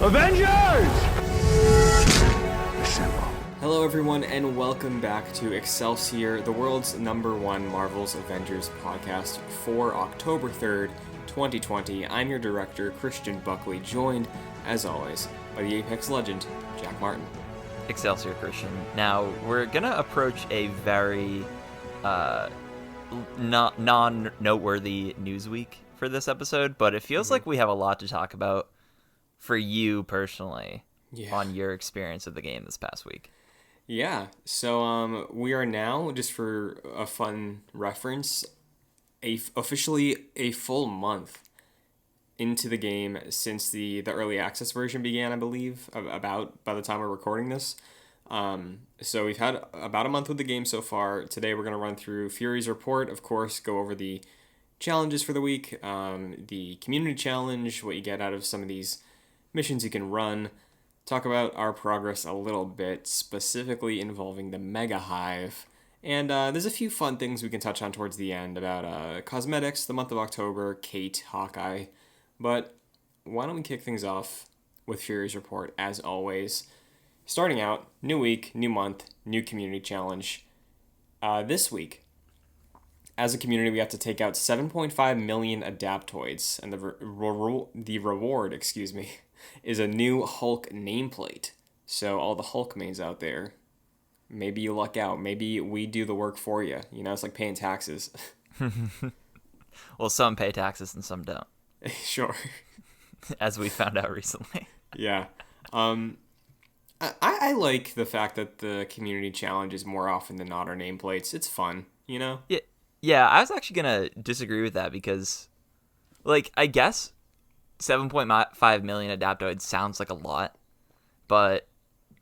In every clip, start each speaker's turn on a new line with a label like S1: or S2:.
S1: Avengers! Assemble.
S2: Hello everyone and welcome back to Excelsior, the world's #1 Marvel's Avengers podcast for October 3rd, 2020. I'm your director, Christian Buckley, joined, as always, by the Apex legend, Jack Martin.
S3: Excelsior Christian. Now, we're gonna approach a very non-noteworthy news week for this episode, but it feels like we have a lot to talk about for you personally on your experience of the game this past week.
S2: Yeah, so we are now, just for a fun reference, officially a full month into the game since the early access version began, I believe, about by the time we're recording this. So we've had about a month with the game so far. Today we're going to run through Fury's report, of course, go over the challenges for the week, the community challenge, what you get out of some of these missions you can run, talk about our progress a little bit, specifically involving the Mega Hive, and there's a few fun things we can touch on towards the end about cosmetics, the month of October, Kate, Hawkeye, but why don't we kick things off with Fury's report, as always. Starting out, new week, new month, new community challenge. This week, as a community, we have to take out 7.5 million adaptoids, and the reward, is a new Hulk nameplate. So all the Hulk mains out there, maybe you luck out. Maybe we do the work for you. You know, it's like paying taxes.
S3: Well, some pay taxes and some don't.
S2: Sure.
S3: As we found out recently.
S2: Yeah. I like the fact that the community challenge is more often than not our nameplates. It's fun, you know?
S3: Yeah, I was actually going to disagree with that because, like, I guess 7.5 million adaptoids sounds like a lot, but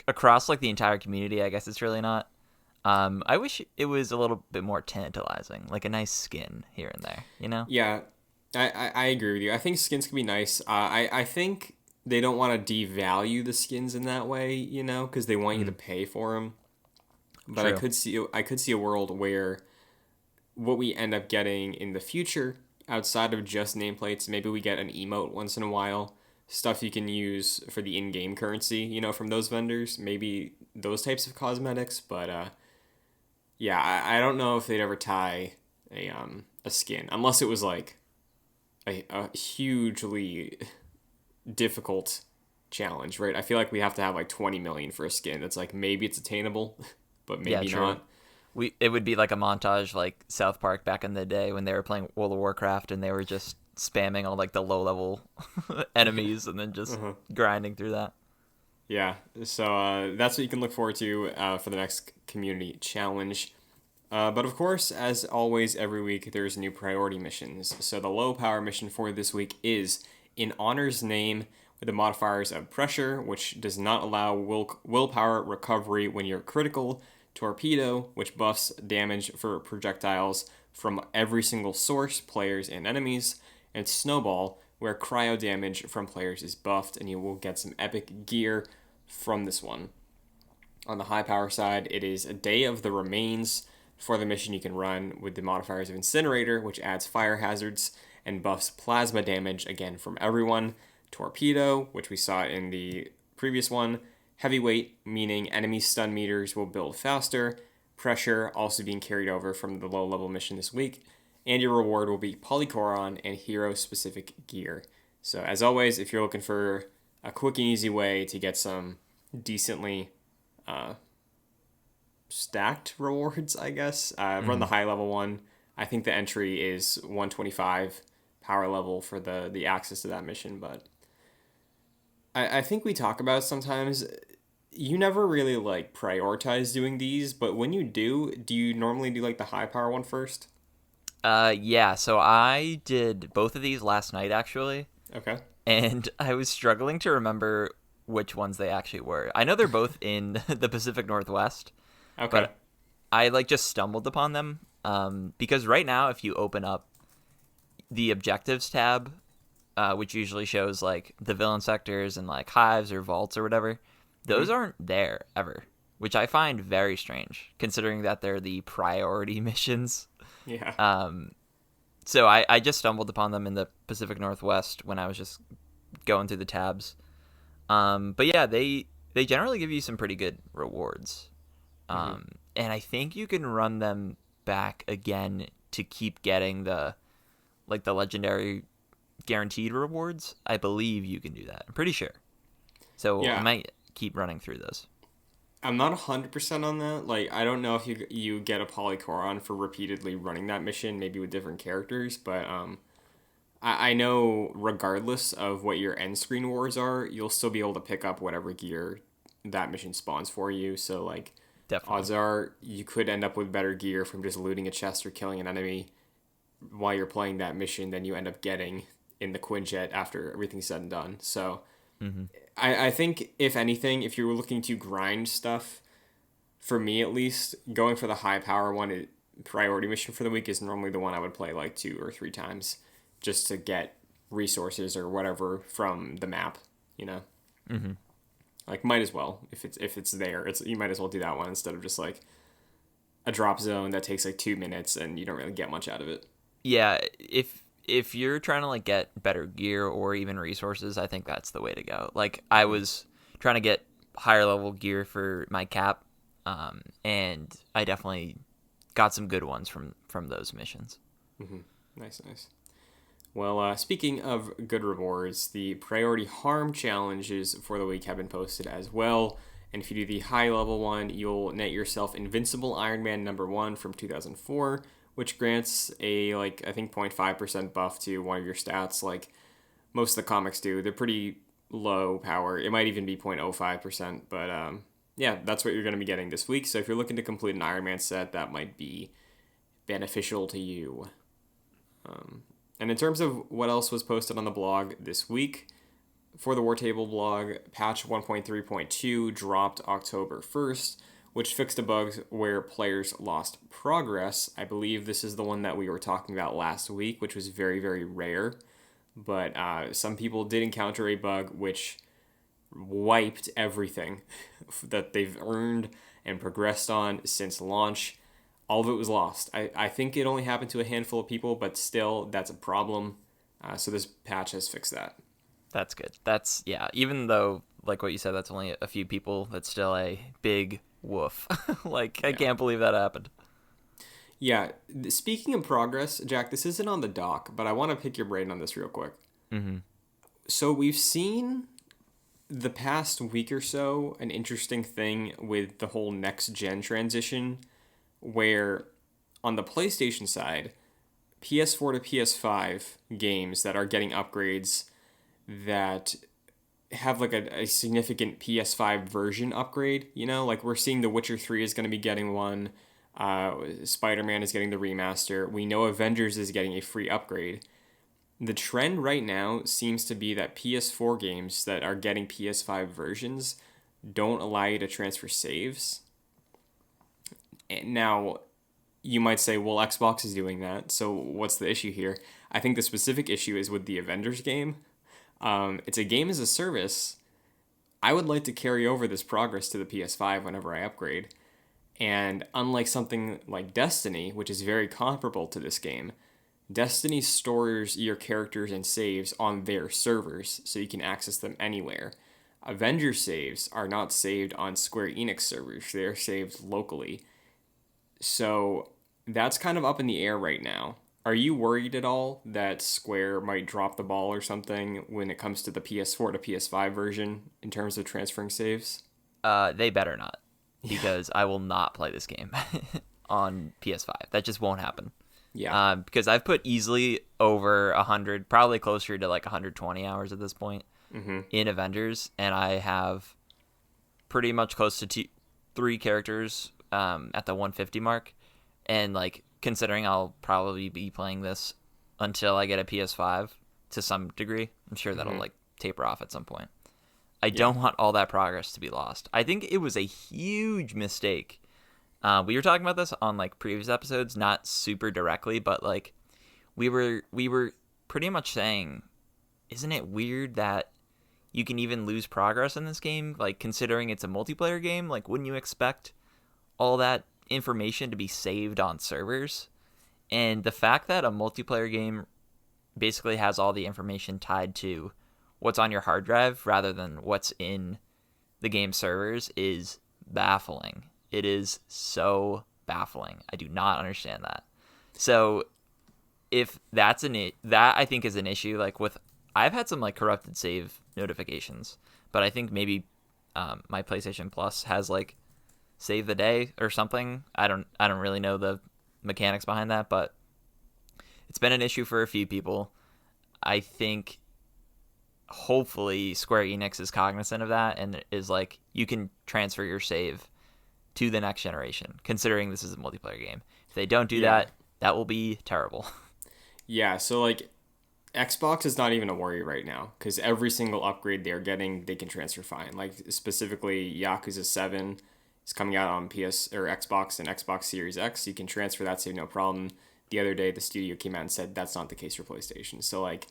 S3: across, like, the entire community, I guess it's really not. I wish it was a little bit more tantalizing, like a nice skin here and there, you know?
S2: Yeah, I agree with you. I think skins can be nice. I think they don't want to devalue the skins in that way, you know, because they want you to pay for them. But
S3: True.
S2: I could see a world where what we end up getting in the future, outside of just nameplates, maybe we get an emote once in a while, stuff you can use for the in-game currency, you know, from those vendors, maybe those types of cosmetics. But yeah, I don't know if they'd ever tie a skin, unless it was like a hugely difficult challenge, right? I feel like we have to have like 20 million for a skin. That's like, maybe it's attainable, but maybe not.
S3: It would be like a montage like South Park back in the day when they were playing World of Warcraft and they were just spamming all like the low level enemies and then just grinding through that.
S2: Yeah, so that's what you can look forward to for the next community challenge. But of course, as always, every week there's new priority missions. So the low power mission for this week is In Honor's Name, with the modifiers of Pressure, which does not allow willpower recovery when you're critical, Torpedo, which buffs damage for projectiles from every single source, players and enemies, and Snowball, where cryo damage from players is buffed, and you will get some epic gear from this one. On the high power side, it is a Day of the Remains. For the mission, you can run with the modifiers of Incinerator, which adds fire hazards and buffs plasma damage, again, from everyone. Torpedo, which we saw in the previous one. Heavyweight, meaning enemy stun meters will build faster. Pressure, also being carried over from the low-level mission this week. And your reward will be Polychoron and hero-specific gear. So, as always, if you're looking for a quick and easy way to get some decently stacked rewards, I guess, run the high-level one. I think the entry is 125 power level for the access to that mission, but I think we talk about sometimes, you never really like prioritize doing these, but when you do you normally do like the high power one first?
S3: Yeah, so I did both of these last night actually.
S2: Okay.
S3: And I was struggling to remember which ones they actually were. I know they're both in the Pacific Northwest.
S2: Okay.
S3: But I like just stumbled upon them because right now if you open up the objectives tab, which usually shows like the villain sectors and like hives or vaults or whatever, those aren't there ever, which I find very strange considering that they're the priority missions.
S2: Yeah.
S3: So I just stumbled upon them in the Pacific Northwest when I was just going through the tabs. But yeah, they generally give you some pretty good rewards.
S2: Hmm.
S3: And I think you can run them back again to keep getting the legendary guaranteed rewards. I believe you can do that. I'm pretty sure. So I
S2: Yeah,
S3: might keep running through those.
S2: I'm not 100% on that. Like, I don't know if you get a Polycoron for repeatedly running that mission, maybe with different characters, but I know regardless of what your end screen rewards are, you'll still be able to pick up whatever gear that mission spawns for you. So, like,
S3: Definitely.
S2: odds are you could end up with better gear from just looting a chest or killing an enemy while you're playing that mission than you end up getting in the Quinjet after everything's said and done. So,
S3: Mm-hmm.
S2: I think, if anything, if you're looking to grind stuff, for me at least, going for the high power one, priority mission for the week is normally the one I would play like 2 or 3 times just to get resources or whatever from the map, you know?
S3: Mm-hmm.
S2: Like, might as well. If it's there, you might as well do that one instead of just like a drop zone that takes like 2 minutes and you don't really get much out of it.
S3: Yeah, if you're trying to like get better gear or even resources, I think that's the way to go. Like I
S2: Mm-hmm.
S3: was trying to get higher level gear for my cap, and I definitely got some good ones from those missions.
S2: Mm-hmm. Nice, nice. Well, speaking of good rewards, the priority harm challenges for the week have been posted as well. And if you do the high level one, you'll net yourself Invincible Ironman number 1 from 2004, which grants a, like, I think 0.5% buff to one of your stats, like most of the comics do. They're pretty low power. It might even be 0.05%, but yeah, that's what you're going to be getting this week. So if you're looking to complete an Ironman set, that might be beneficial to you. And in terms of what else was posted on the blog this week, for the War Table blog, patch 1.3.2 dropped October 1st, which fixed a bug where players lost progress. I believe this is the one that we were talking about last week, which was very, very rare. But some people did encounter a bug which wiped everything that they've earned and progressed on since launch. All of it was lost. I think it only happened to a handful of people, but still, that's a problem. So this patch has fixed that.
S3: That's good. That's yeah. Even though like what you said, that's only a few people. That's still a big woof. Like I
S2: Yeah.
S3: can't believe that happened.
S2: Yeah. Speaking of progress, Jack, this isn't on the doc, but I want to pick your brain on this real quick.
S3: Mm-hmm.
S2: So we've seen the past week or so an interesting thing with the whole next gen transition, where on the PlayStation side, PS4 to PS5 games that are getting upgrades that have like a significant PS5 version upgrade. You know, like we're seeing The Witcher 3 is going to be getting one. Spider Man is getting the remaster. We know Avengers is getting a free upgrade. The trend right now seems to be that PS4 games that are getting PS5 versions don't allow you to transfer saves. And now, you might say, well, Xbox is doing that, so what's the issue here? I think the specific issue is with the Avengers game. It's a game as a service. I would like to carry over this progress to the PS5 whenever I upgrade. And unlike something like Destiny, which is very comparable to this game, Destiny stores your characters and saves on their servers, so you can access them anywhere. Avengers saves are not saved on Square Enix servers, they're saved locally. So that's kind of up in the air right now. Are you worried at all that Square might drop the ball or something when it comes to the PS4 to PS5 version in terms of transferring saves?
S3: They better not,
S2: Yeah.
S3: because I will not play this game on PS5. That just won't happen.
S2: Yeah.
S3: Because I've put easily over 100, probably closer to like 120 hours at this point
S2: Mm-hmm.
S3: in Avengers, and I have pretty much close to 3 characters at the 150 mark. And like considering I'll probably be playing this until I get a PS5 to some degree, I'm sure that'll
S2: Mm-hmm.
S3: like taper off at some point. I
S2: Yeah.
S3: don't want all that progress to be lost. I think it was a huge mistake. We were talking about this on like previous episodes, not super directly, but like we were pretty much saying, isn't it weird that you can even lose progress in this game? Like considering it's a multiplayer game, like wouldn't you expect all that information to be saved on servers? And the fact that a multiplayer game basically has all the information tied to what's on your hard drive rather than what's in the game servers is baffling. It is so baffling. I do not understand that. So if that I think is an issue, like with I've had some like corrupted save notifications, but I think maybe my PlayStation Plus has like save the day or something. I don't really know the mechanics behind that, but it's been an issue for a few people. I think hopefully Square Enix is cognizant of that and is like, you can transfer your save to the next generation, considering this is a multiplayer game. If they don't do that, that will be terrible.
S2: Yeah, so like Xbox is not even a worry right now because every single upgrade they're getting, they can transfer fine. Like specifically, Yakuza 7 is coming out on PS or Xbox and Xbox Series X. You can transfer that save no problem. The other day, the studio came out and said that's not the case for PlayStation. So like,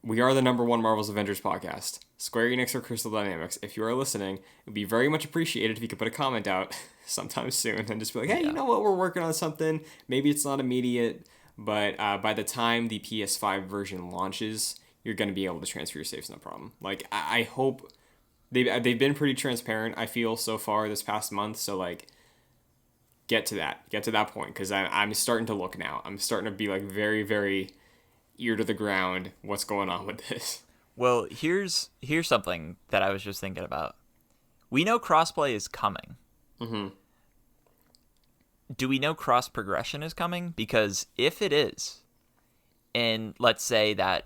S2: we are the number one Marvel's Avengers podcast. Square Enix or Crystal Dynamics, if you are listening, it would be very much appreciated if you could put a comment out sometime soon and just be like, hey, you know what, we're working on something. Maybe it's not immediate, but by the time the PS5 version launches, you're going to be able to transfer your saves no problem. Like, I hope they've been pretty transparent, I feel, so far this past month. So, like, get to that point because I'm starting to look now. I'm starting to be, like, very, very ear to the ground what's going on with this.
S3: Well, here's something that I was just thinking about. We know crossplay is coming.
S2: Mm-hmm.
S3: Do we know cross progression is coming? Because if it is, and let's say that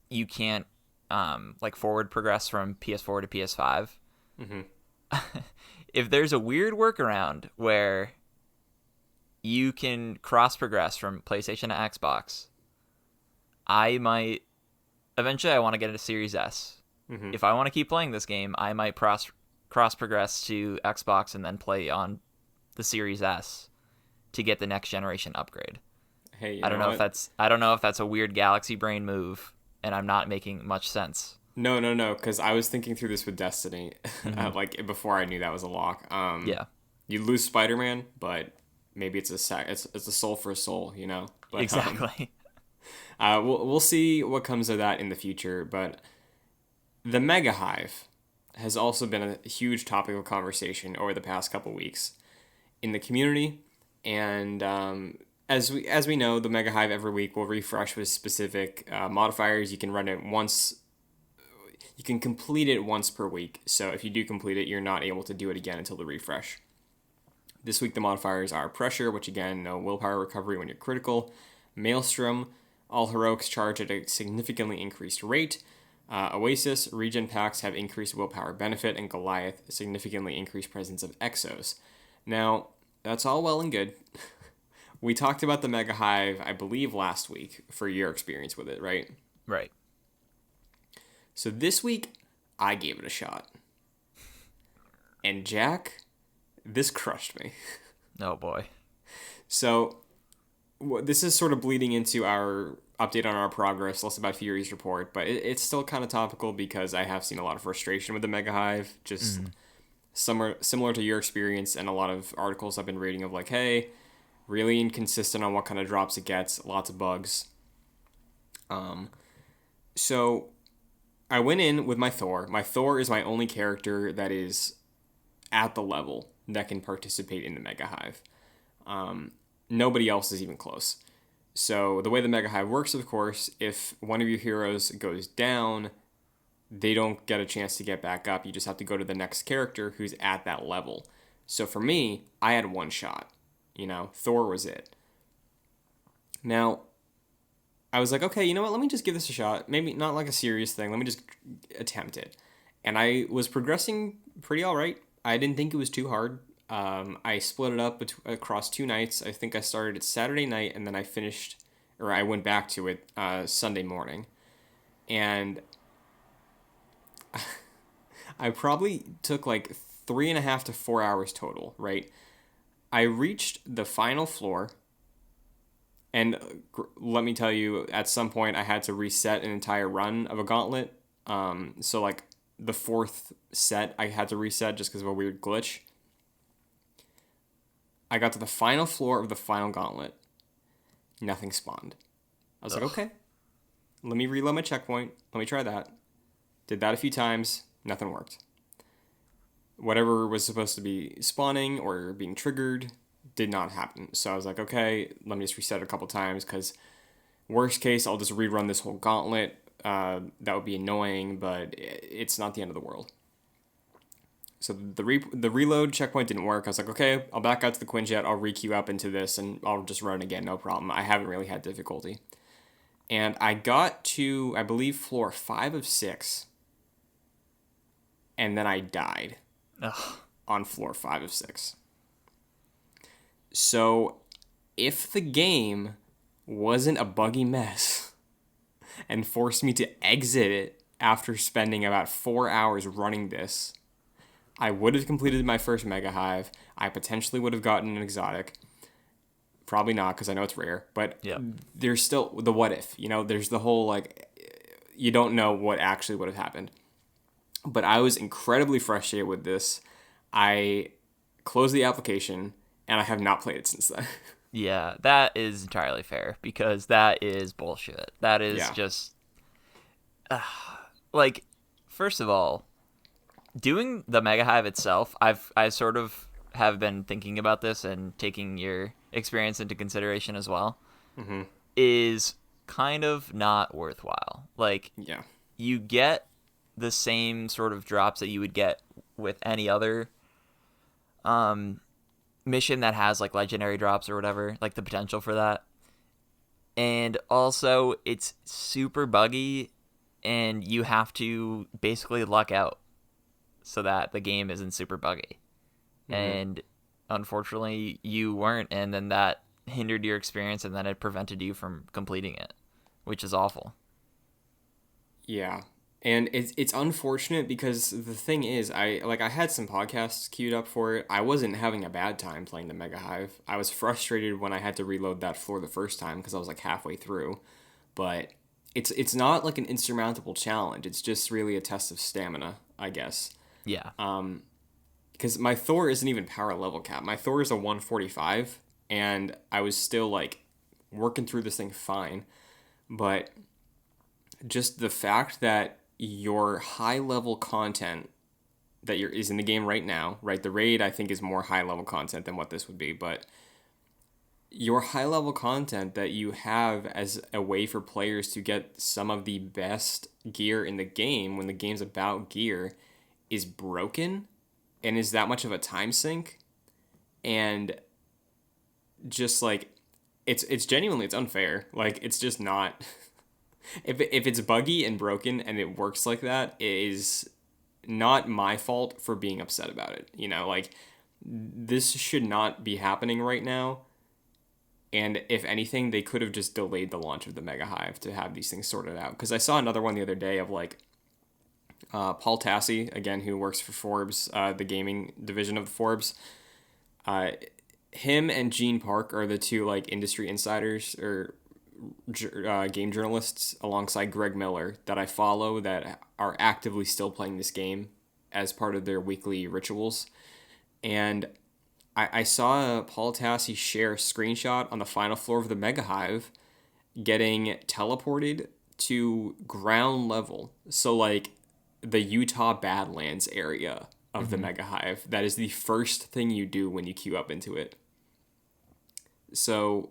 S3: you can't like forward progress from PS4 to PS5,
S2: Mm-hmm.
S3: if there's a weird workaround where you can cross progress from PlayStation to Xbox, I might eventually I want to get a Series S.
S2: Mm-hmm.
S3: If I want to keep playing this game, I might cross progress to Xbox and then play on the Series S to get the next generation upgrade.
S2: Hey,
S3: I don't know if that's a weird galaxy brain move and I'm not making much sense.
S2: No, because I was thinking through this with Destiny, like before I knew that was a lock.
S3: Yeah,
S2: You lose Spider-Man, but maybe it's a soul for a soul, you know. But,
S3: exactly.
S2: We'll see what comes of that in the future. But the Mega Hive has also been a huge topic of conversation over the past couple weeks in the community, and as we know, the Mega Hive every week will refresh with specific modifiers. You can run it once. You can complete it once per week. So if you do complete it, you're not able to do it again until the refresh. This week the modifiers are Pressure, which again, no willpower recovery when you're critical. Maelstrom, all heroics charge at a significantly increased rate. Oasis, regen packs have increased willpower benefit, and Goliath, significantly increased presence of exos. Now, that's all well and good. We talked about the Mega Hive, I believe, last week for your experience with it, right?
S3: Right.
S2: So this week, I gave it a shot. And Jack, this crushed me.
S3: Oh boy.
S2: So this is sort of bleeding into our update on our progress, less about Fury's report, but it's still kind of topical because I have seen a lot of frustration with the Mega Hive, just similar to your experience and a lot of articles I've been reading of like, hey, really inconsistent on what kind of drops it gets, lots of bugs. So I went in with my Thor. My Thor is my only character that is at the level that can participate in the Mega Hive. Nobody else is even close. So the way the Mega Hive works, of course, if one of your heroes goes down, they don't get a chance to get back up. You just have to go to the next character who's at that level. So for me, I had one shot. You know, Thor was it. Now, I was like, okay, you know what? Let me just give this a shot. Maybe not like a serious thing. Let me just attempt it. And I was progressing pretty all right. I didn't think it was too hard. I split it up across 2 nights. I think I started it Saturday night, and then I went back to it Sunday morning. And I probably took like 3.5 to 4 hours total, right? I reached the final floor. And let me tell you, at some point, I had to reset an entire run of a gauntlet. So, like, the 4th set, I had to reset just because of a weird glitch. I got to the final floor of the final gauntlet. Nothing spawned. I was like, okay, let me reload my checkpoint. Let me try that. Did that a few times. Nothing worked. Whatever was supposed to be spawning or being triggered did not happen. So I was like, okay, let me just reset it a couple times because worst case, I'll just rerun this whole gauntlet. That would be annoying, but it's not the end of the world. So the reload checkpoint didn't work. I was like, okay, I'll back out to the Quinjet. I'll requeue up into this, and I'll just run again. No problem. I haven't really had difficulty. And I got to, I believe, floor 5 of 6. And then I died.
S3: Ugh.
S2: On floor 5 of 6. So if the game wasn't a buggy mess and forced me to exit it after spending about 4 hours running this, I would have completed my first Mega Hive. I potentially would have gotten an exotic. Probably not, because I know it's rare. But
S3: Yep.
S2: there's still the what if. There's the whole, like, you don't know what actually would have happened. But I was incredibly frustrated with this. I closed the application, and I have not played it since then.
S3: Yeah, that is entirely fair because that is bullshit. That is
S2: Yeah.
S3: just like, first of all, doing the Mega Hive itself, I sort of have been thinking about this and taking your experience into consideration as well.
S2: Mm-hmm.
S3: Is kind of not worthwhile. Like,
S2: Yeah.
S3: you get the same sort of drops that you would get with any other mission that has like legendary drops or whatever, like the potential for that. And also, it's super buggy, and you have to basically luck out so that the game isn't super buggy.
S2: Mm-hmm.
S3: And unfortunately, you weren't, and then that hindered your experience, and then it prevented you from completing it, which is awful.
S2: Yeah. And it's unfortunate because the thing is, I had some podcasts queued up for it. I wasn't having a bad time playing the Mega Hive. I was frustrated when I had to reload that floor the first time because I was like halfway through. But it's not like an insurmountable challenge. It's just really a test of stamina, I guess.
S3: Yeah.
S2: Because my Thor isn't even power level cap. My Thor is a 145, and I was still like working through this thing fine. But just the fact that your high level content that is in the game right now, right? The raid I think is more high level content than what this would be, but your high level content that you have as a way for players to get some of the best gear in the game when the game's about gear is broken and is that much of a time sink, and just like it's genuinely, it's unfair. Like, it's just not. If it's buggy and broken and it works like that, it is not my fault for being upset about it. Like, this should not be happening right now. And if anything, they could have just delayed the launch of the Mega Hive to have these things sorted out. Because I saw another one the other day of like Paul Tassi, again, who works for Forbes, the gaming division of Forbes. Him and Gene Park are the two like industry insiders or game journalists alongside Greg Miller that I follow that are actively still playing this game as part of their weekly rituals. And I saw Paul Tassi share a screenshot on the final floor of the Mega Hive getting teleported to ground level. So like the Utah Badlands area of the Mega Hive. That is the first thing you do when you queue up into it. So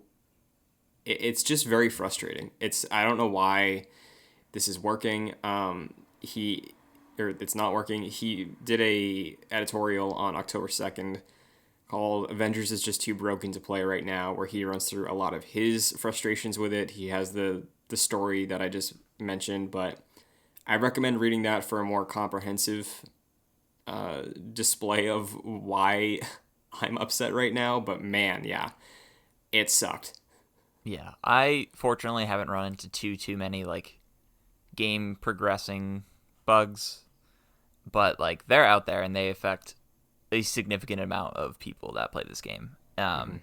S2: it's just very frustrating. I don't know why this is working. It's not working. He did a editorial on October 2nd called Avengers is just too broken to play right now, where he runs through a lot of his frustrations with it. He has the story that I just mentioned, but I recommend reading that for a more comprehensive display of why I'm upset right now. But man, yeah, it sucked.
S3: Yeah, I fortunately haven't run into too many like game progressing bugs, but like they're out there and they affect a significant amount of people that play this game. And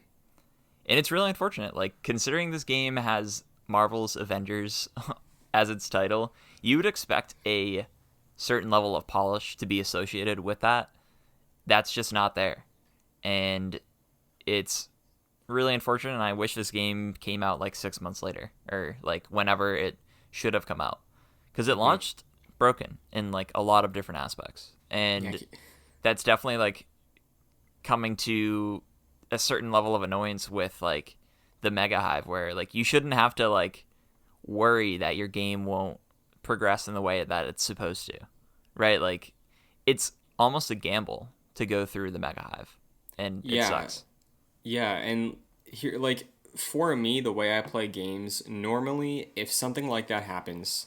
S3: it's really unfortunate. Like, considering this game has Marvel's Avengers as its title, you would expect a certain level of polish to be associated with that. That's just not there, and it's really unfortunate, and I wish this game came out like 6 months later, or like whenever it should have come out, because it
S2: Hmm.
S3: launched broken in like a lot of different aspects,
S2: Yeah.
S3: and that's definitely like coming to a certain level of annoyance with like the Mega Hive, where like you shouldn't have to like worry that your game won't progress in the way that it's supposed to, right? Like it's almost a gamble to go through the Mega Hive, and it
S2: Yeah.
S3: sucks.
S2: Yeah. And here, like, for me, the way I play games, normally, if something like that happens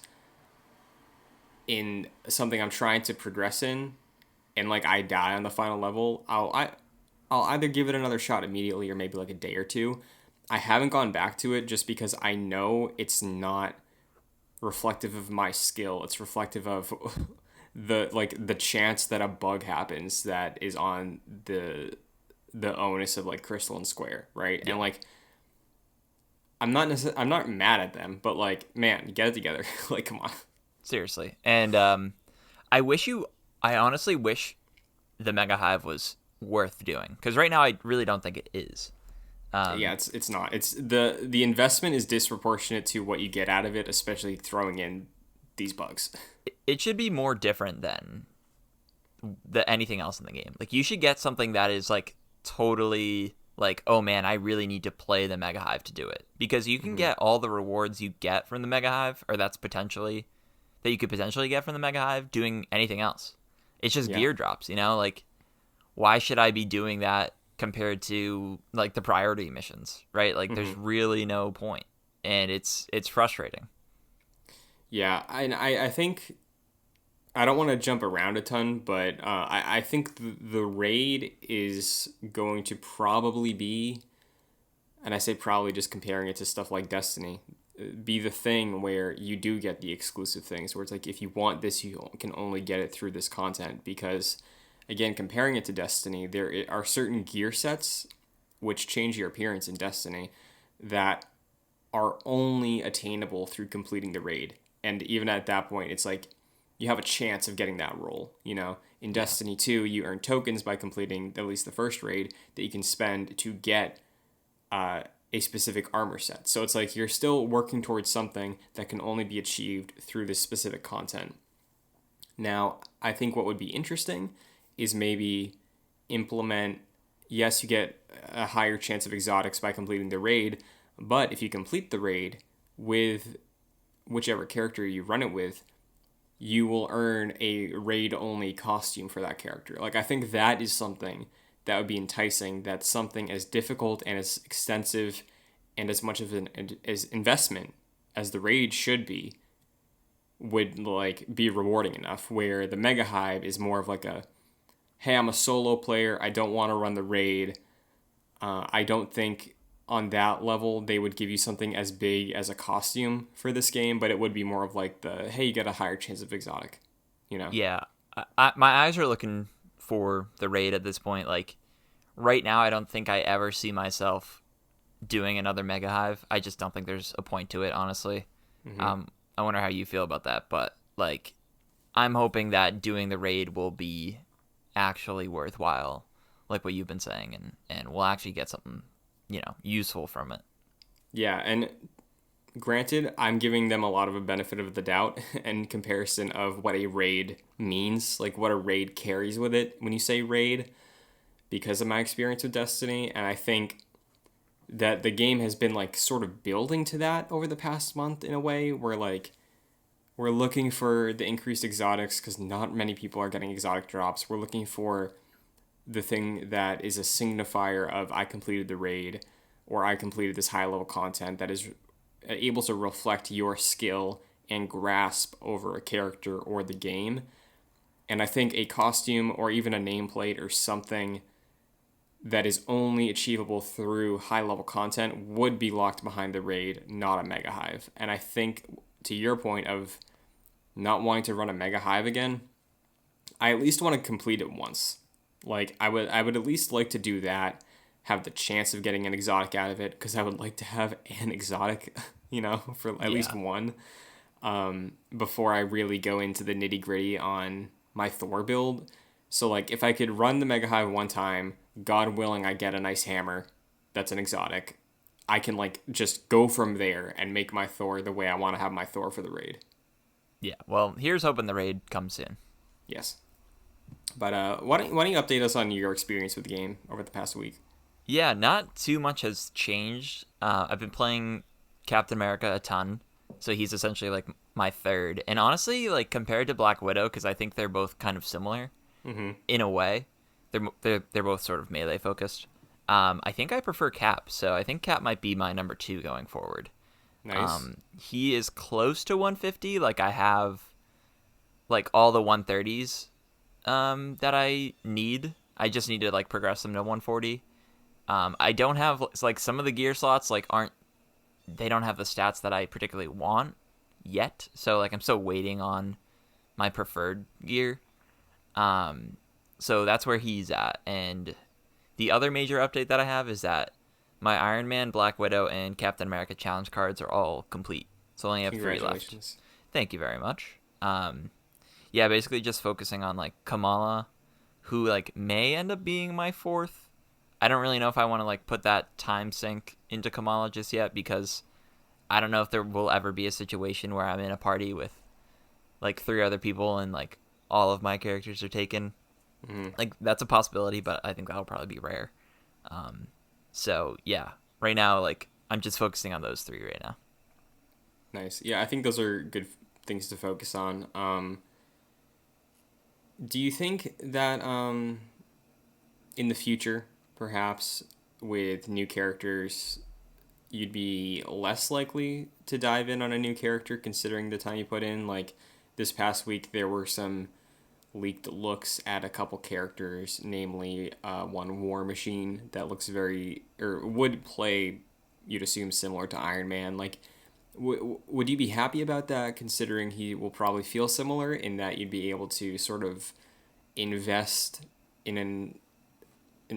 S2: in something I'm trying to progress in, and like I die on the final level, I'll either give it another shot immediately or maybe like a day or two. I haven't gone back to it just because I know it's not reflective of my skill. It's reflective of the chance that a bug happens that is on the onus of like Crystal and Square, right? And
S3: Yeah,
S2: like I'm not mad at them, but like man, get it together. Like come on.
S3: seriously. And I wish you. I honestly wish the Mega Hive was worth doing, because right now I really don't think it is.
S2: Yeah,
S3: Um,
S2: it's not. It's the investment is disproportionate to what you get out of it, especially throwing in these bugs.
S3: it should be more different than anything else in the game. Like you should get something that is like totally like, oh man, I really need to play the Mega Hive to do it, because you can
S2: Hmm.
S3: get all the rewards you get from the Mega Hive, or that you could potentially get from the Mega Hive doing anything else. It's just
S2: Yeah.
S3: gear drops, you know? Like why should I be doing that compared to like the priority missions, right? Like there's
S2: Hmm.
S3: really no point, and it's frustrating.
S2: Yeah, I think I don't want to jump around a ton, but I think the raid is going to probably be, and I say probably just comparing it to stuff like Destiny, be the thing where you do get the exclusive things, where it's like if you want this, you can only get it through this content. Because, again, comparing it to Destiny, there are certain gear sets which change your appearance in Destiny that are only attainable through completing the raid. And even at that point, it's like you have a chance of getting that role. You know, in
S3: Yeah.
S2: Destiny 2, you earn tokens by completing at least the first raid that you can spend to get a specific armor set. So it's like you're still working towards something that can only be achieved through this specific content. Now, I think what would be interesting is maybe implement, yes, you get a higher chance of exotics by completing the raid, but if you complete the raid with whichever character you run it with, you will earn a raid only costume for that character. Like I think that is something that would be enticing. That's something as difficult and as extensive and as much of an as investment as the raid should be would like be rewarding enough. Where the Mega Hive is more of like a hey, I'm a solo player. I don't want to run the raid. I don't think on that level they would give you something as big as a costume for this game, but it would be more of like the hey, you get a higher chance of exotic, you know?
S3: Yeah. My eyes are looking for the raid at this point. Like right now, I don't think I ever see myself doing another Mega Hive. I just don't think there's a point to it, honestly.
S2: Hmm.
S3: I wonder how you feel about that, but like, I'm hoping that doing the raid will be actually worthwhile, like what you've been saying, and we'll actually get something, useful from it.
S2: Yeah, and granted, I'm giving them a lot of a benefit of the doubt in comparison of what a raid means, like what a raid carries with it when you say raid, because of my experience with Destiny, and I think that the game has been like sort of building to that over the past month in a way where like we're looking for the increased exotics because not many people are getting exotic drops. We're looking for the thing that is a signifier of I completed the raid or I completed this high level content that is able to reflect your skill and grasp over a character or the game. And I think a costume or even a nameplate or something that is only achievable through high level content would be locked behind the raid, not a Mega Hive. And I think to your point of not wanting to run a Mega Hive again, I at least want to complete it once. Like I would at least like to do that, have the chance of getting an exotic out of it because I would like to have an exotic, for at least
S3: Yeah,
S2: one before I really go into the nitty gritty on my Thor build. So like if I could run the Mega Hive one time, God willing, I get a nice hammer. That's an exotic. I can like just go from there and make my Thor the way I want to have my Thor for the raid.
S3: Yeah. Well, here's hoping the raid comes soon.
S2: Yes. But why don't you update us on your experience with the game over the past week?
S3: Yeah, not too much has changed. I've been playing Captain America a ton, so he's essentially like my third. And honestly, like compared to Black Widow, because I think they're both kind of similar
S2: Mm-hmm.
S3: in a way. They're both sort of melee focused. I think I prefer Cap, so I think Cap might be my number two going forward.
S2: Nice.
S3: He is close to 150. Like I have like all the 130s that I need. I just need to like progress them to 140. I don't have it's like some of the gear slots like aren't they don't have the stats that I particularly want yet. So like I'm still waiting on my preferred gear. So that's where he's at. And the other major update that I have is that my Iron Man, Black Widow, and Captain America challenge cards are all complete. So I only have 3 left.
S2: Congratulations.
S3: Thank you very much. Yeah, basically just focusing on like Kamala, who like may end up being my fourth. I don't really know if I want to like put that time sink into Kamala just yet because I don't know if there will ever be a situation where I'm in a party with like 3 other people and like all of my characters are taken.
S2: Mm-hmm.
S3: Like that's a possibility, but I think that'll probably be rare. So yeah, right now like I'm just focusing on those 3 right now.
S2: Nice. Yeah, I think those are good things to focus on. Do you think that in the future, perhaps with new characters, you'd be less likely to dive in on a new character considering the time you put in? Like this past week, there were some leaked looks at a couple characters, namely one War Machine that looks very, or would play, you'd assume, similar to Iron Man. Like, would you be happy about that considering he will probably feel similar in that you'd be able to sort of invest in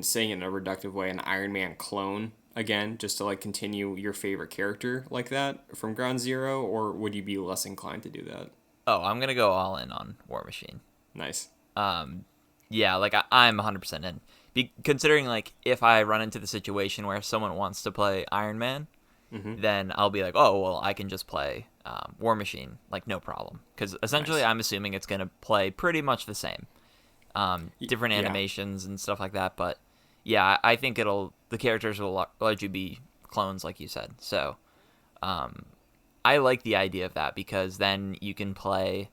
S2: saying it in a reductive way, an Iron Man clone again, just to like continue your favorite character like that from ground zero, or would you be less inclined to do that?
S3: Oh, I'm gonna go all in on War Machine.
S2: Nice.
S3: Yeah, like I'm 100% in. Considering like if I run into the situation where someone wants to play Iron Man,
S2: Mm-hmm.
S3: then I'll be like, oh well, I can just play War Machine, like no problem. Because essentially,
S2: Nice.
S3: I'm assuming it's gonna play pretty much the same, different
S2: Yeah.
S3: animations and stuff like that. But yeah, I think the characters will largely be clones, like you said. So I like the idea of that because then you can play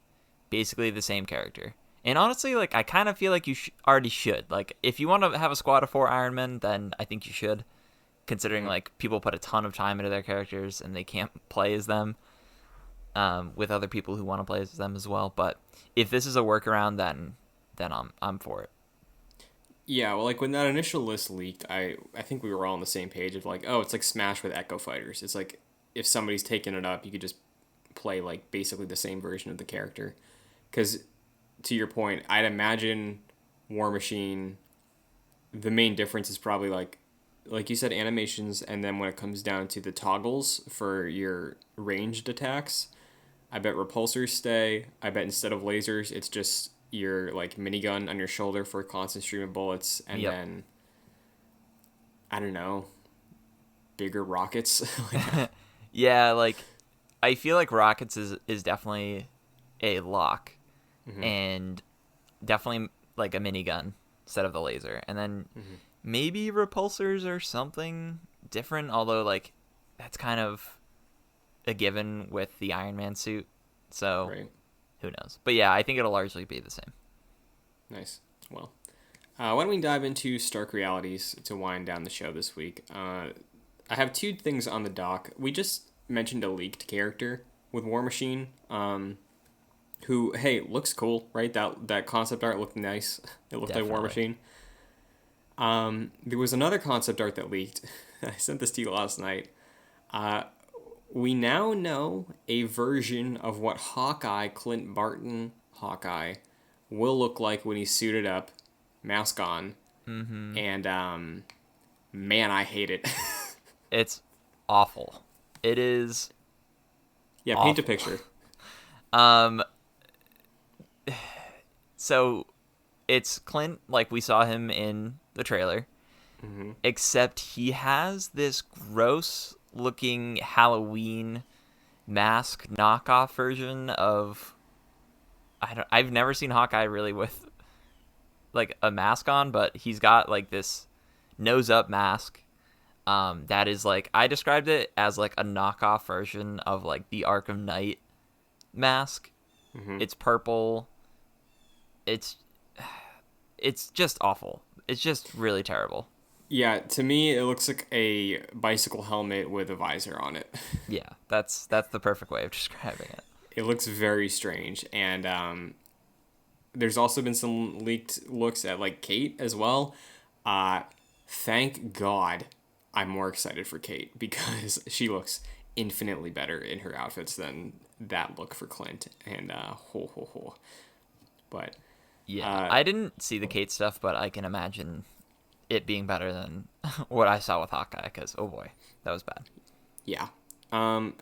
S3: basically the same character. And honestly, like I kind of feel like you already should. Like if you want to have a squad of 4 Iron Men, then I think you should. Considering
S2: Mm-hmm.
S3: like people put a ton of time into their characters and they can't play as them with other people who want to play as them as well. But if this is a workaround, then I'm for it.
S2: Yeah, well, like when that initial list leaked, I think we were all on the same page of like, oh, it's like Smash with Echo Fighters. It's like if somebody's taking it up, you could just play like basically the same version of the character. Because to your point, I'd imagine War Machine. The main difference is probably like you said, animations, and then when it comes down to the toggles for your ranged attacks, I bet repulsors stay. I bet instead of lasers, it's just your like minigun on your shoulder for a constant stream of bullets, and
S3: Yep.
S2: then I don't know, bigger rockets.
S3: Yeah, like I feel like Rockets is definitely a lock
S2: Mm-hmm.
S3: and definitely like a minigun instead of the laser. And then
S2: Mm-hmm.
S3: maybe repulsors or something different, although like that's kind of a given with the Iron Man suit. So
S2: Right.
S3: who knows? But yeah, I think it'll largely be the same.
S2: Nice. Well, why don't we dive into Stark Realities to wind down the show this week? I have 2 things on the dock. We just mentioned a leaked character with War Machine, who, hey, looks cool, right? That concept art looked nice. It looked like War
S3: Definitely.
S2: Machine. There was another concept art that leaked. I sent this to you last night. We now know a version of what Hawkeye, Clint Barton Hawkeye, will look like when he's suited up, mask on,
S3: Mm-hmm.
S2: and man, I hate it.
S3: It's awful. It is
S2: Yeah, paint a
S3: awful.
S2: picture.
S3: Um, so it's Clint, like we saw him in the trailer.
S2: Mm-hmm.
S3: except he has this gross looking Halloween mask knockoff version of I've never seen Hawkeye really with like a mask on, but he's got like this nose up mask that is like I described it as like a knockoff version of like the Arkham Knight mask.
S2: Mm-hmm.
S3: It's purple. It's it's just awful. It's just really terrible.
S2: Yeah, to me, it looks like a bicycle helmet with a visor on it.
S3: Yeah, that's the perfect way of describing it.
S2: It looks very strange, and there's also been some leaked looks at like Kate as well. Uh, thank God, I'm more excited for Kate because she looks infinitely better in her outfits than that look for Clint. And ho ho ho. But
S3: Yeah,
S2: uh,
S3: I didn't see the Kate stuff, but I can imagine it being better than what I saw with Hawkeye. Because oh boy, that was bad.
S2: yeah.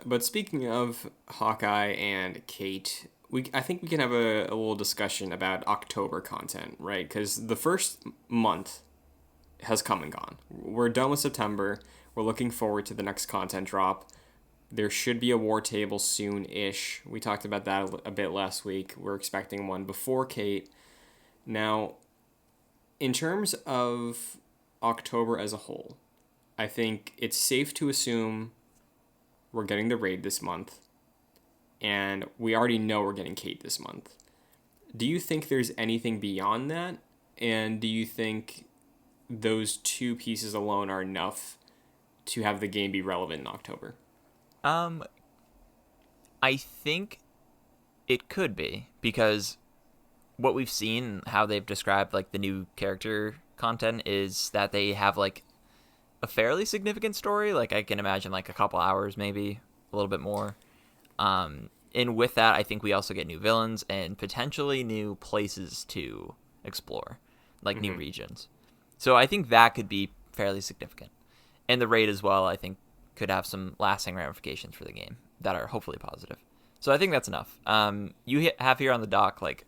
S2: But speaking of Hawkeye and Kate, I think we can have a little discussion about October content, right? Because the first month has come and gone. We're done with September. We're looking forward to the next content drop. There should be a war table soon-ish. We talked about that a bit last week. We're expecting one before Kate. Now, in terms of October as a whole, I think it's safe to assume we're getting the raid this month, and we already know we're getting Kate this month. Do you think there's anything beyond that? And do you think those two pieces alone are enough to have the game be relevant in October?
S3: Um, I think it could be because what we've seen, how they've described like the new character content, is that they have like a fairly significant story. Like I can imagine like a couple hours, maybe a little bit more. And with that, I think we also get new villains and potentially new places to explore, like new
S2: Mm-hmm.
S3: regions. So I think that could be fairly significant. And the raid as well, I think, could have some lasting ramifications for the game that are hopefully positive. So I think that's enough. You have here on the dock like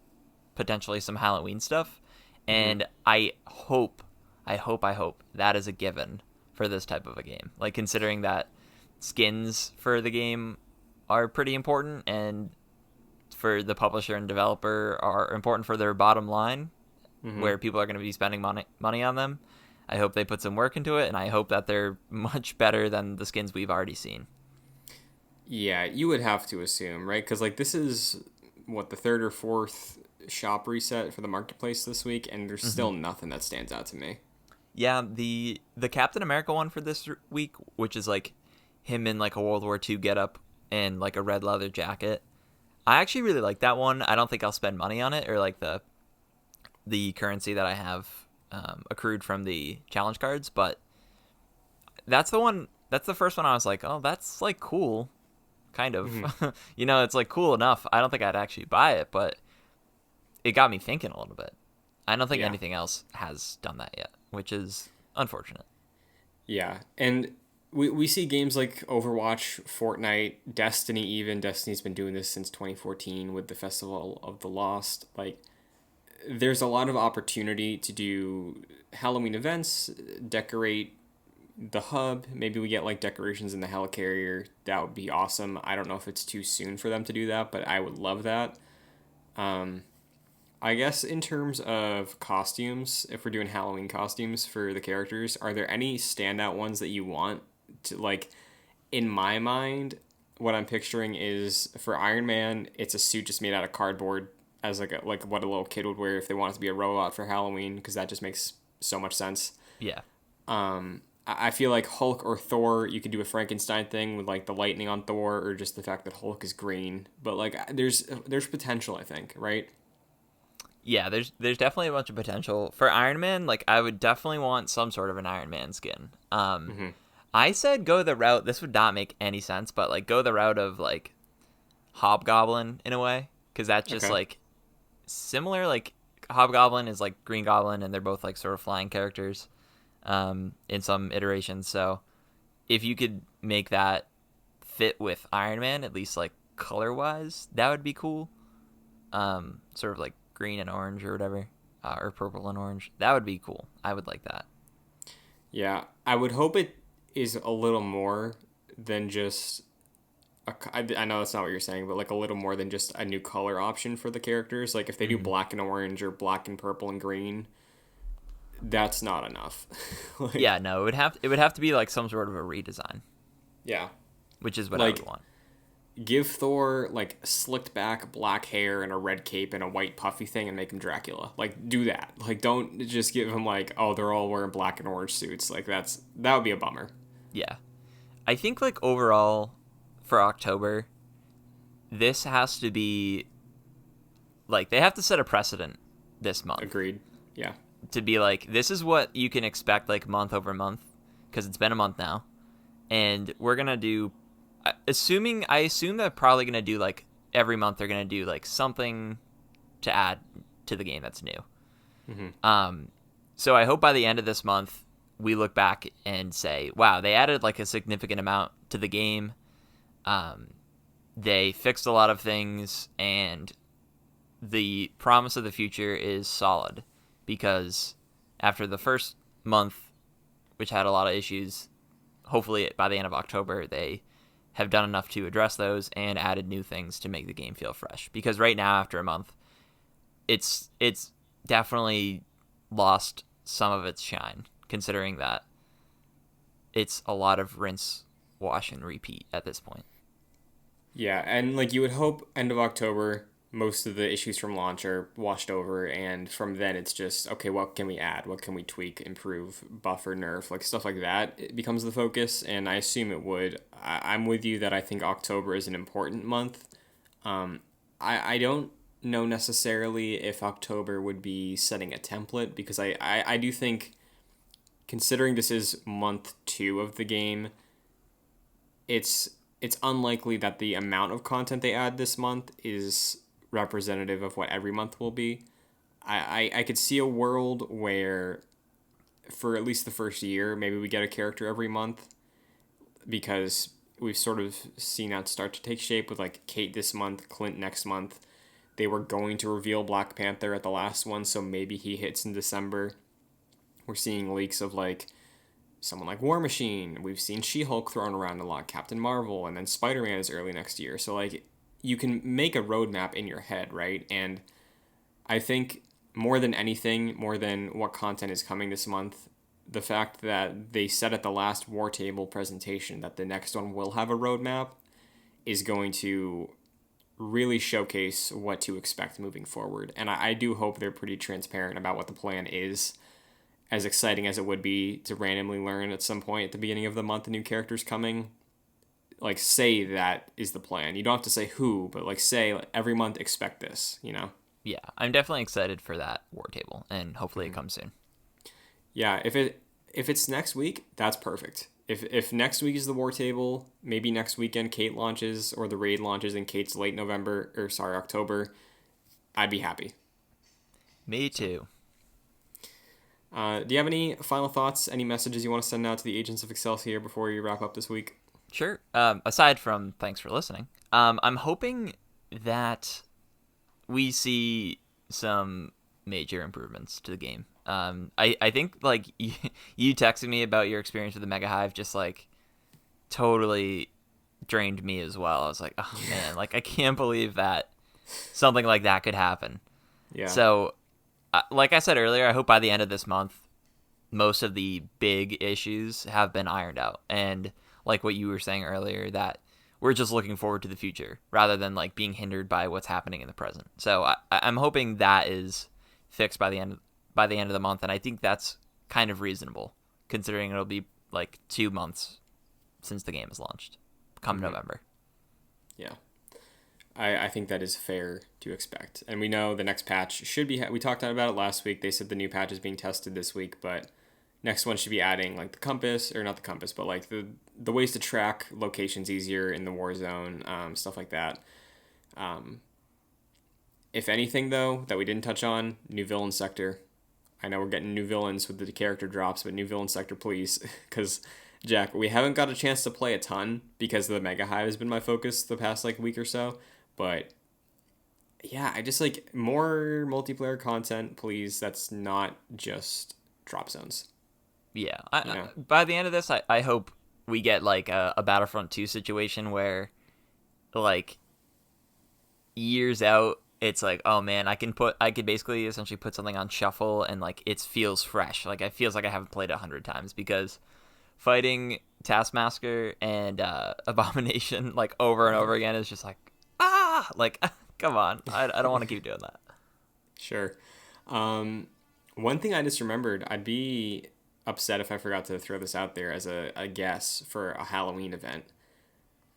S3: potentially some Halloween stuff,
S2: Mm-hmm.
S3: and I hope that is a given for this type of a game. Like considering that skins for the game are pretty important and for the publisher and developer are important for their bottom line
S2: Mm-hmm.
S3: where people are going to be spending money on them. I hope they put some work into it and I hope that they're much better than the skins we've already seen.
S2: Yeah, you would have to assume, right? Because like this is what the third or fourth shop reset for the marketplace this week, and there's
S3: Mm-hmm.
S2: still nothing that stands out to me.
S3: Yeah, the Captain America one for this week, which is like him in like a World War II getup and like a red leather jacket. I actually really like that one. I don't think I'll spend money on it or like the currency that I have accrued from the challenge cards, but that's the one. That's the first one I was like, oh, that's like cool, kind of.
S2: Mm-hmm.
S3: It's like cool enough. I don't think I'd actually buy it, but it got me thinking a little bit. I don't think
S2: Yeah,
S3: anything else has done that yet, which is unfortunate.
S2: yeah, and we see games like Overwatch, Fortnite, Destiny. Even Destiny's been doing this since 2014 with the Festival of the Lost. Like, there's a lot of opportunity to do Halloween events, decorate the hub. Maybe we get like decorations in the helicarrier. That would be awesome. I don't know if it's too soon for them to do that, but I would love that. Um, I guess in terms of costumes, if we're doing Halloween costumes for the characters, are there any standout ones that you want to like? In my mind, what I'm picturing is for Iron Man, it's a suit just made out of cardboard as like what a little kid would wear if they wanted to be a robot for Halloween because that just makes so much sense.
S3: Yeah.
S2: I feel like Hulk or Thor, you could do a Frankenstein thing with like the lightning on Thor, or just the fact that Hulk is green. But like, there's potential, I think, right?
S3: Yeah, there's definitely a bunch of potential for Iron Man. Like I would definitely want some sort of an Iron Man skin.
S2: Mm-hmm.
S3: I said go the route. This would not make any sense, but like go the route of like Hobgoblin in a way, because that's just
S2: Okay.
S3: like similar. Like Hobgoblin is like Green Goblin, and they're both like sort of flying characters, in some iterations. So if you could make that fit with Iron Man, at least like color wise, that would be cool. Sort of like green and orange or whatever, or purple and orange. That would be cool. I would like that.
S2: Yeah, I would hope it is a little more than just I know that's not what you're saying, but like a little more than just a new color option for the characters. Like if they do
S3: Hmm.
S2: black and orange or black and purple and green, that's not enough.
S3: Yeah,
S2: Like,
S3: no, it would have to be like some sort of a redesign,
S2: yeah.
S3: which is what I would
S2: Like
S3: want.
S2: give Thor like slicked back black hair and a red cape and a white puffy thing and make him Dracula. Like do that. Like don't just give him like, oh, they're all wearing black and orange suits. Like that would be a bummer.
S3: Yeah. I think like overall for October, this has to be like they have to set a precedent this month
S2: Agreed. Yeah.
S3: to be like this is what you can expect like month over month because it's been a month now, and we're gonna do. I assume they're probably gonna do like every month they're gonna do like something to add to the game that's new.
S2: Mm-hmm.
S3: So I hope by the end of this month we look back and say, wow, they added like a significant amount to the game. They fixed a lot of things, and the promise of the future is solid because after the first month, which had a lot of issues, hopefully by the end of October, they have done enough to address those and added new things to make the game feel fresh. Because right now, after a month, it's definitely lost some of its shine, considering that it's a lot of rinse, wash, and repeat at this point.
S2: Yeah, and like you would hope end of October, most of the issues from launch are washed over, and from then it's just, okay, what can we add? What can we tweak, improve, buffer, nerf, like stuff like that. It becomes the focus, and I assume it would. I'm with you that I think October is an important month. I don't know necessarily if October would be setting a template because I do think, considering this is month two of the game, it's it's unlikely that the amount of content they add this month is representative of what every month will be. I could see a world where for at least the first year, maybe we get a character every month because we've sort of seen that start to take shape with like Kate this month, Clint next month. They were going to reveal Black Panther at the last one, so maybe he hits in December. We're seeing leaks of like someone like War Machine. We've seen She-Hulk thrown around a lot, Captain Marvel, and then Spider-Man is early next year. So like you can make a roadmap in your head, right? And I think more than anything, more than what content is coming this month, the fact that they said at the last War Table presentation that the next one will have a roadmap is going to really showcase what to expect moving forward. And I do hope they're pretty transparent about what the plan is, as exciting as it would be to randomly learn at some point at the beginning of the month a new character's coming. Like, say that is the plan. You don't have to say who, but like say like, every month expect this, you know?
S3: Yeah, I'm definitely excited for that war table, and hopefully it
S2: Mm-hmm.
S3: comes soon.
S2: Yeah, if it's next week, that's perfect. If next week is the war table, maybe next weekend Kate launches or the raid launches in Kate's late November or sorry October, I'd be happy.
S3: Me
S2: So,
S3: too.
S2: do you have any final thoughts? Any messages you want to send out to the agents of Excelsior before you wrap up this week?
S3: Sure. Aside from thanks for listening, I'm hoping that we see some major improvements to the game. I think like you texted me about your experience with the Mega Hive just like totally drained me as well. I was like, oh man, like I can't believe that something like that could happen.
S2: Yeah.
S3: So, like I said earlier, I hope by the end of this month, most of the big issues have been ironed out. And like what you were saying earlier, that we're just looking forward to the future rather than like being hindered by what's happening in the present. So I'm hoping that is fixed by the end of the month, and I think that's kind of reasonable considering it'll be like 2 months since the game is launched, come
S2: Mm-hmm.
S3: November.
S2: Yeah. I think that is fair to expect. And we know the next patch should be, we talked about it last week. They said the new patch is being tested this week, but next one should be adding like the compass, or not the compass, but like the ways to track locations easier in the war zone, stuff like that. Um, if anything, though, that we didn't touch on, new villain sector. I know we're getting new villains with the character drops, but new villain sector, please. Because, Jack, we haven't got a chance to play a ton because the Mega Hive has been my focus the past like week or so. But yeah, I just like more multiplayer content, please. That's not just drop zones.
S3: Yeah.
S2: You know?
S3: By the end of this, I hope we get like a Battlefront 2 situation where like years out it's like, oh man, I could basically essentially put something on shuffle and like it feels fresh. Like it feels like I haven't played it 100 times because fighting Taskmaster and Abomination like over and over again is just like like come on. I don't want to keep doing that.
S2: Sure. One thing I just remembered, I'd be upset if I forgot to throw this out there as a guess for a Halloween event.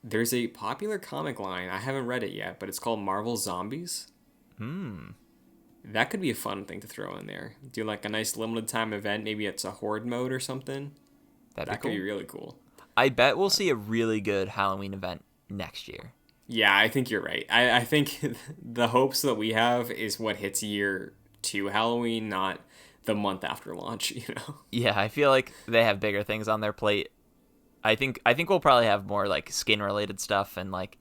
S2: There's a popular comic line, I haven't read it yet, but it's called Marvel Zombies. That could be a fun thing to throw in there. Do like a nice limited time event, maybe it's a horde mode or something. That could be really cool.
S3: I bet we'll see a really good Halloween event next year.
S2: Yeah, I think you're right. I think the hopes that we have is what hits year 2 Halloween, not the month after launch, you know?
S3: Yeah, I feel like they have bigger things on their plate. I think we'll probably have more like skin related stuff and like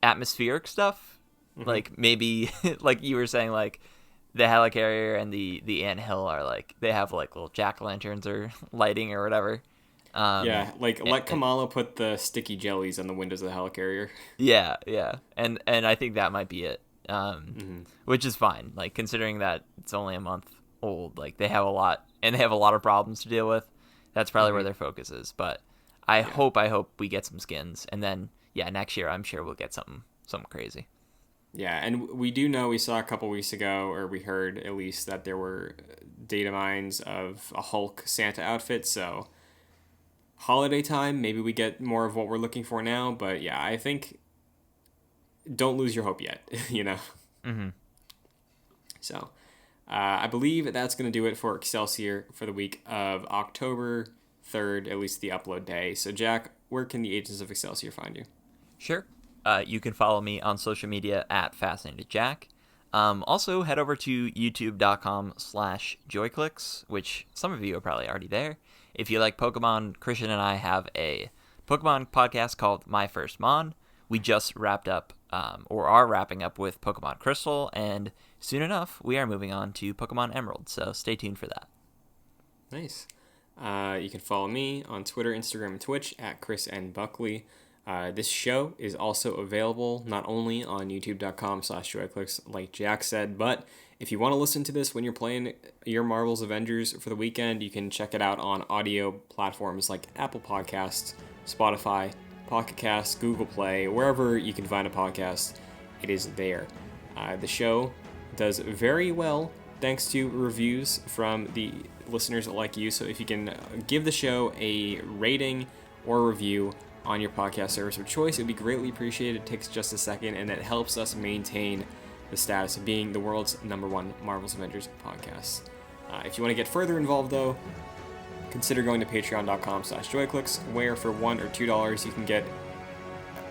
S3: atmospheric stuff. Like maybe like you were saying, like the helicarrier and the anthill are like they have like little jack-o'-lanterns or lighting or whatever.
S2: Yeah, like let Kamala put the sticky jellies on the windows of the helicarrier.
S3: Yeah, and I think that might be it, which is fine. Like considering that it's only a month old, like they have a lot of problems to deal with. That's probably where their focus is. But I hope we get some skins, and then next year I'm sure we'll get something crazy.
S2: Yeah, and we do know, we saw a couple weeks ago, or we heard at least, that there were data mines of a Hulk Santa outfit, so holiday time, maybe we get more of what we're looking for now, but yeah, I think don't lose your hope yet, you know? So, I believe that's going to do it for Excelsior for the week of October 3rd, at least the upload day. So, Jack, where can the agents of Excelsior find you?
S3: Sure. You can follow me on social media at FascinatedJack. Also, head over to youtube.com/joyclicks, which some of you are probably already there. If you like Pokemon, Christian and I have a Pokemon podcast called My First Mon. We just wrapped up, or are wrapping up with Pokemon Crystal, and soon enough, we are moving on to Pokemon Emerald, so stay tuned for that.
S2: Nice. You can follow me on Twitter, Instagram, and Twitch at Chris N. Buckley. This show is also available not only on youtube.com/joyclicks, like Jack said, but if you want to listen to this when you're playing your Marvel's Avengers for the weekend, you can check it out on audio platforms like Apple Podcasts, Spotify, Pocket Casts, Google Play, wherever you can find a podcast, it is there. The show does very well thanks to reviews from the listeners like you, so if you can give the show a rating or review on your podcast service of choice, it would be greatly appreciated. It takes just a second, and it helps us maintain the status of being the world's #1 Marvel's Avengers podcast. If you want to get further involved, though, consider going to patreon.com/joyclicks, where for $1 or $2 you can get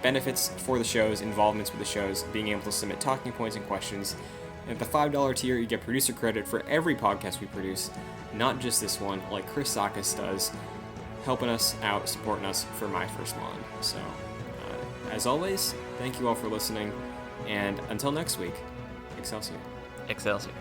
S2: benefits for the shows, involvements with the shows, being able to submit talking points and questions. And at the $5 tier, you get producer credit for every podcast we produce, not just this one, like Chris Sakis does, helping us out, supporting us for My First Mon. So, as always, thank you all for listening, and until next week, Excelsior.
S3: Excelsior.